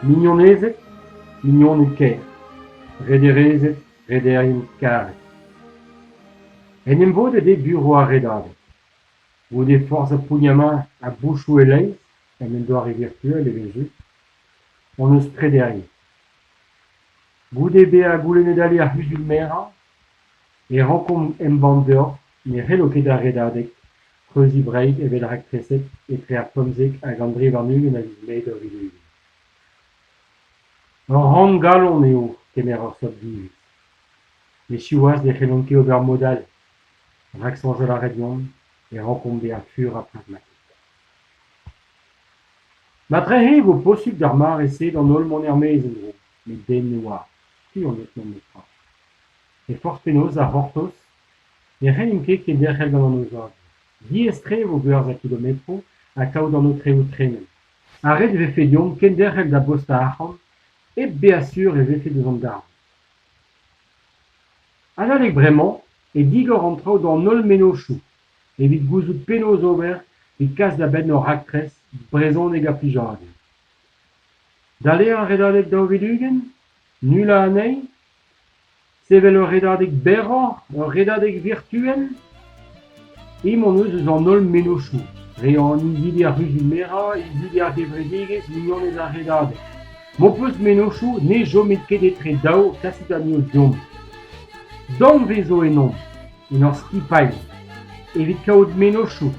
Mignonezet, mignonet ker. Rederezet, rederien karet. En em vod de bureau a redadet. Vod e forza pugnama a bouchou e leiz, en em doare virtuel e vezu, on eus trederien. Goude be a goulennet ali ar huzul mera, e rankom em bandeur, ne c'hello ket a redadek, kreuzi breid evet rak treset, e tre ar pomzek a gandre varnugen a viz leid ur vidugen. Ur ran galon eo kemer ur sot diviz. Ne siwaz ne c'hellon ket ober modal, rak sanjal a redion, e rankom be ar fur a pragmatik. Matre vo posuk d'ar mar ese d'an ol mon ermez en dro, met den ne oar, ki on et non metra. E forz penaos a hortos, ne c'hellim ket derc'hel gant an ozad. Diestre vo beurz a kilometro a kaout an o treo tremen. A red vefe dion ken derc'hel da bost a arc'hant, e beasur e vefe deus an dar. Adalek bremañ, e digor an traoù d'an ol menochou, evit gouzout penaos ober e kas da benn ur raktres brezhoneg a plijadenn. Dale a redadek daou velugen, nula anei, sevel ur redadek beror, ur redadek virtuel, mon eus eus an ol menochou, re an izili ar huzul mera, izili ar gevredigez, mignonez ar redadek. Mon peus menochou ne jommet ket etre daou kasit an eus diom. Dom vezo enon, en ur skipail, evit kaout menochou,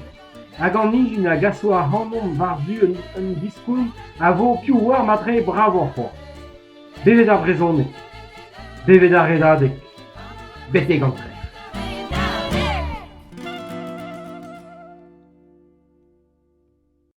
hag an nijun a gaso a hanon war-du un diskoun a vo piou war matre bravo c'hoar. Bevet ar brezhoneg, bevet ar redadek, bet e gantre.